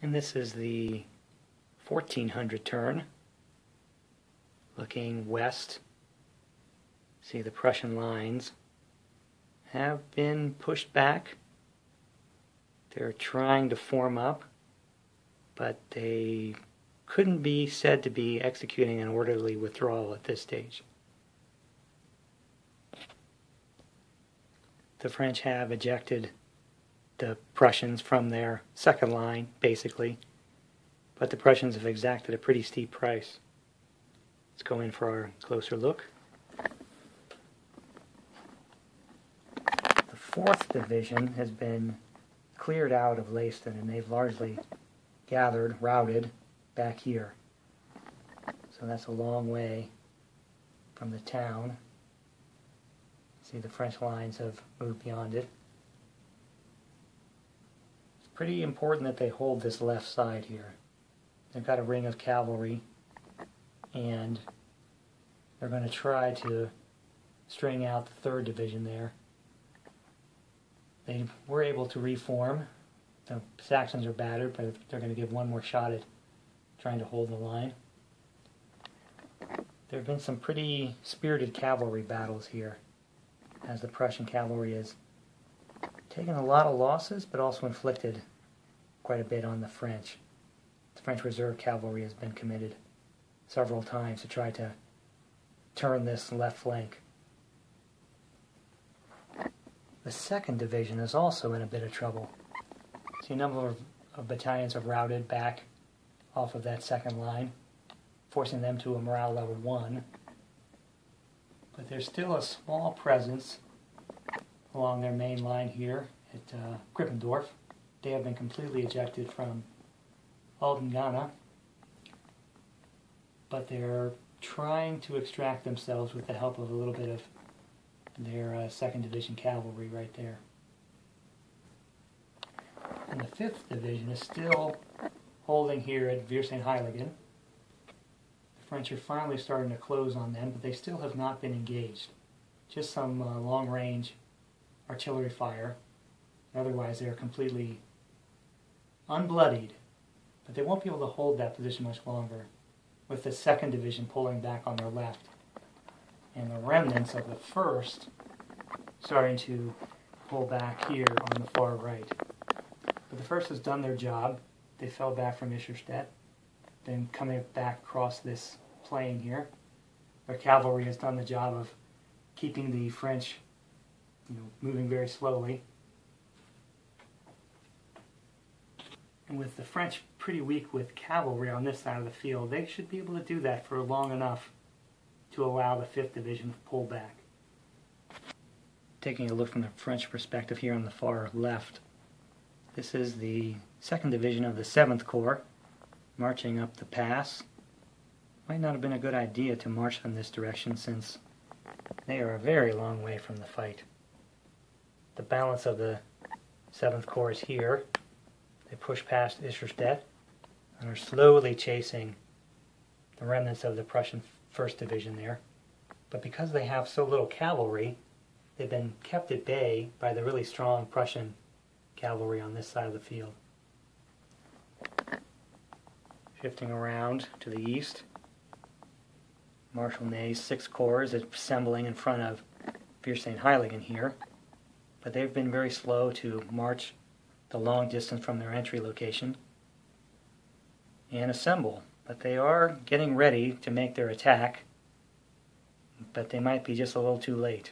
And this is the 1400 turn, looking west. See, the Prussian lines have been pushed back. They're trying to form up, but they couldn't be said to be executing an orderly withdrawal at this stage. The French have ejected the Prussians from their second line, basically, but the Prussians have exacted a pretty steep price. Let's go in for our closer look. The 4th Division has been cleared out of Leiston, and they've largely routed back here. So that's a long way from the town. See, the French lines have moved beyond it. It's pretty important that they hold this left side here. They've got a ring of cavalry, and they're going to try to string out the 3rd Division there. They were able to reform. The Saxons are battered, but they're going to give one more shot at trying to hold the line. There have been some pretty spirited cavalry battles here, as the Prussian cavalry has taken a lot of losses, but also inflicted quite a bit on the French. The French reserve cavalry has been committed several times to try to turn this left flank. The 2nd Division is also in a bit of trouble. See, a number of battalions have routed back off of that second line, forcing them to a morale level 1. But there's still a small presence along their main line here at Krippendorf. They have been completely ejected from Aldengana, but they're trying to extract themselves with the help of a little bit of their 2nd Division cavalry right there. And the 5th Division is still holding here at Viersaint-Heiligen. The French are finally starting to close on them, but they still have not been engaged. Just some long-range artillery fire. Otherwise, they're completely unbloodied. But they won't be able to hold that position much longer, with the 2nd Division pulling back on their left, and the remnants of the 1st starting to pull back here on the far right. But the 1st has done their job. They fell back from Ischerstedt, then coming back across this plain here. Their cavalry has done the job of keeping the French, moving very slowly. And with the French pretty weak with cavalry on this side of the field, they should be able to do that for long enough to allow the 5th Division to pull back. Taking a look from the French perspective here on the far left, this is the 2nd Division of the 7th Corps marching up the pass. Might not have been a good idea to march in this direction, since they are a very long way from the fight. The balance of the 7th Corps is here. They push past Ischerstedt and are slowly chasing the remnants of the Prussian 1st Division there. But because they have so little cavalry, they've been kept at bay by the really strong Prussian cavalry on this side of the field. Shifting around to the east, Marshal Ney's 6th Corps is assembling in front of Viersaint-Heiligen here, but they've been very slow to march the long distance from their entry location and assemble. But they are getting ready to make their attack, but they might be just a little too late.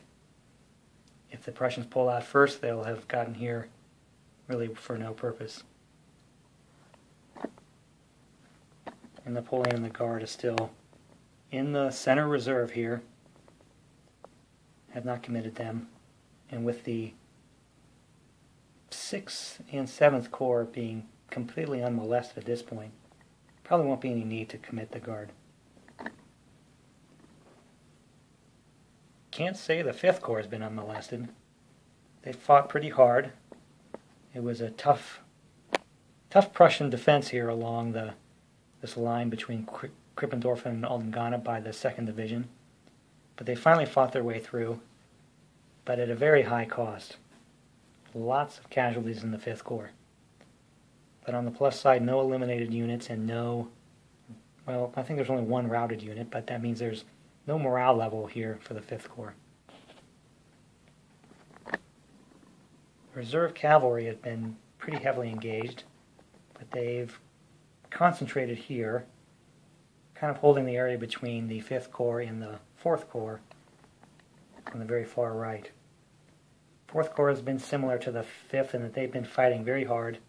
If the Prussians pull out first, they'll have gotten here really for no purpose. And Napoleon and the Guard is still in the center reserve here, have not committed them, and with the 6th and 7th Corps being completely unmolested at this point, probably won't be any need to commit the Guard. Can't say the 5th Corps has been unmolested. They fought pretty hard. It was a tough Prussian defense here along this line between Krippendorf and Aldengana by the 2nd Division. But they finally fought their way through, but at a very high cost. Lots of casualties in the 5th Corps. But on the plus side, no eliminated units and no, well, I think there's only one routed unit, but that means there's no morale level here for the 5th Corps. Reserve cavalry has been pretty heavily engaged, but they've concentrated here, kind of holding the area between the 5th Corps and the 4th Corps on the very far right. 4th Corps has been similar to the 5th in that they've been fighting very hard.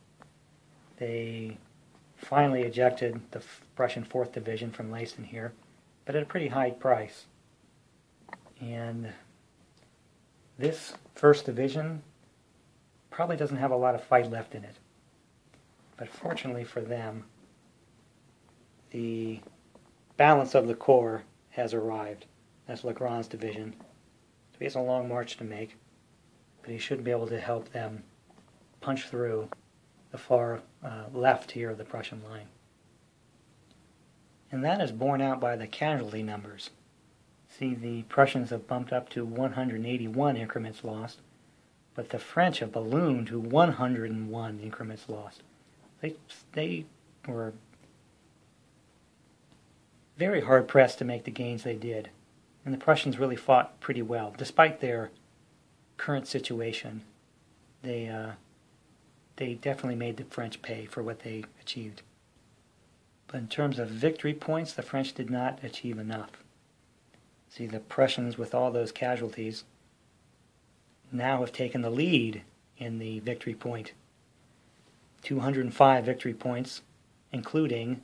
They finally ejected the Prussian 4th Division from Leisten here, but at a pretty high price. And this 1st Division probably doesn't have a lot of fight left in it. But fortunately for them, the balance of the Corps has arrived. That's Legrand's division. So he has a long march to make, but he should be able to help them punch through the far left here of the Prussian line. And that is borne out by the casualty numbers. See, the Prussians have bumped up to 181 increments lost, but the French have ballooned to 101 increments lost. They were very hard-pressed to make the gains they did, and the Prussians really fought pretty well. Despite their current situation, they definitely made the French pay for what they achieved. But in terms of victory points, the French did not achieve enough. See, the Prussians, with all those casualties, now have taken the lead in the victory point. 205 victory points, including,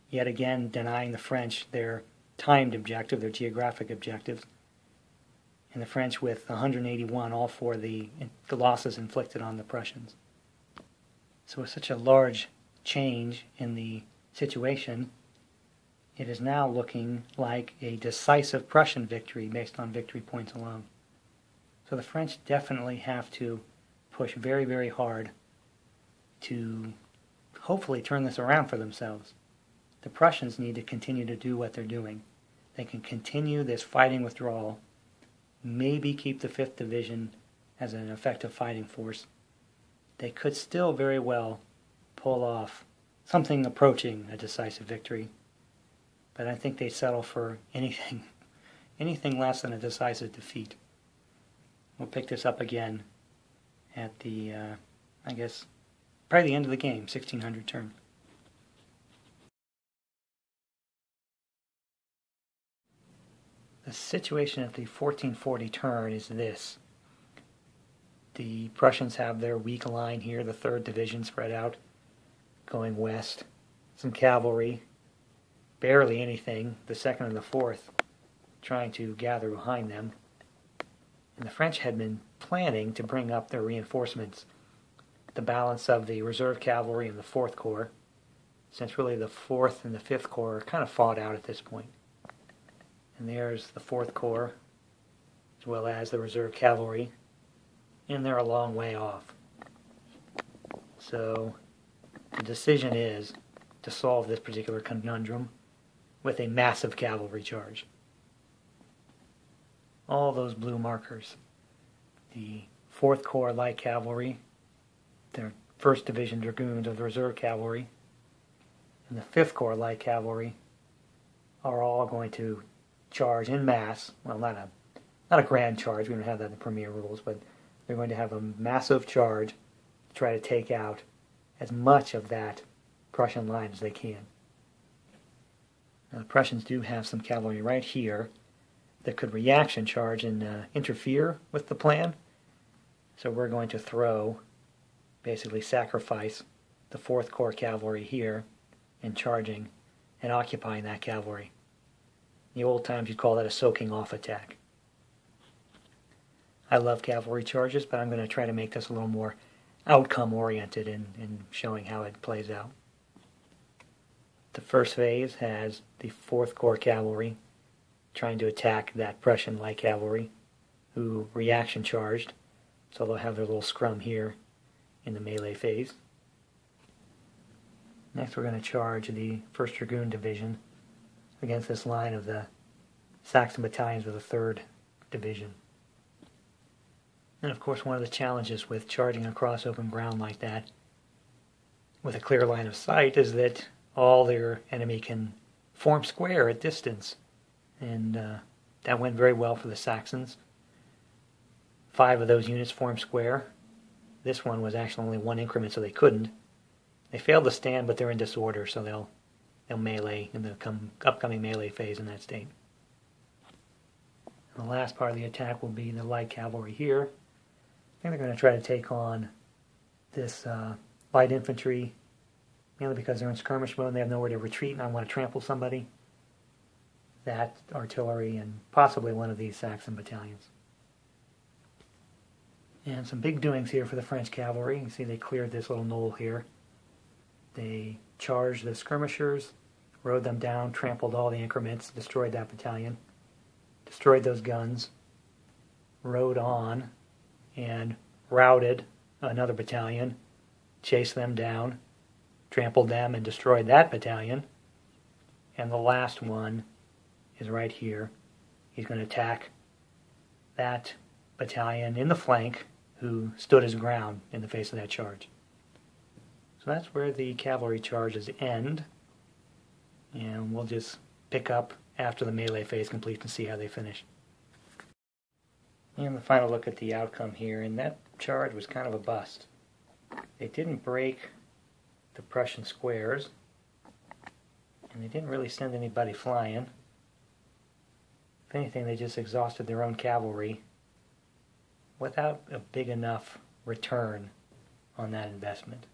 yet again, denying the French their timed objective, their geographic objectives, and the French with 181, all for the losses inflicted on the Prussians. So with such a large change in the situation, it is now looking like a decisive Prussian victory based on victory points alone. So the French definitely have to push very, very hard to hopefully turn this around for themselves. The Prussians need to continue to do what they're doing. They can continue this fighting withdrawal, maybe keep the 5th Division as an effective fighting force. They could still very well pull off something approaching a decisive victory, but I think they settle for anything less than a decisive defeat. We'll pick this up again at the, I guess, probably the end of the game, 1600 turn. The situation at the 1440 turn is this. The Prussians have their weak line here, the 3rd Division spread out, going west. Some cavalry, barely anything, the 2nd and the 4th, trying to gather behind them. And the French had been planning to bring up their reinforcements, the balance of the reserve cavalry and the 4th Corps, since really the 4th and the 5th Corps are kind of fought out at this point. And there's the 4th Corps, as well as the reserve cavalry, and they're a long way off. So the decision is to solve this particular conundrum with a massive cavalry charge. All those blue markers, the 4th Corps Light Cavalry, the 1st Division Dragoons of the Reserve Cavalry, and the 5th Corps Light Cavalry are all going to charge in mass. Well, not a grand charge, we don't have that in the Premier rules, but they're going to have a massive charge to try to take out as much of that Prussian line as they can. Now, the Prussians do have some cavalry right here that could reaction charge and interfere with the plan. So we're going to basically sacrifice the 4th Corps cavalry here and charging and occupying that cavalry. In the old times you'd call that a soaking off attack. I love cavalry charges, but I'm going to try to make this a little more outcome oriented in showing how it plays out. The first phase has the 4th Corps cavalry trying to attack that Prussian light cavalry, who reaction charged, so they'll have their little scrum here in the melee phase. Next we're going to charge the 1st Dragoon Division against this line of the Saxon battalions of the 3rd Division. And of course one of the challenges with charging across open ground like that with a clear line of sight is that all their enemy can form square at distance. And that went very well for the Saxons. 5 of those units formed square. This one was actually only 1 increment, so they couldn't. They failed to stand, but they're in disorder, so they'll melee in the upcoming melee phase in that state. And the last part of the attack will be the light cavalry here. I think they're going to try to take on this light infantry, mainly because they're in skirmish mode and they have nowhere to retreat and I want to trample somebody. That artillery and possibly one of these Saxon battalions. And some big doings here for the French cavalry. You see they cleared this little knoll here. They charged the skirmishers, rode them down, trampled all the increments, destroyed that battalion, destroyed those guns, rode on, and routed another battalion, chased them down, trampled them, and destroyed that battalion. And the last one is right here. He's going to attack that battalion in the flank who stood his ground in the face of that charge. So that's where the cavalry charges end, and we'll just pick up after the melee phase completes and see how they finish. And the final look at the outcome here, and that charge was kind of a bust. They didn't break the Prussian squares, and they didn't really send anybody flying. If anything, they just exhausted their own cavalry without a big enough return on that investment.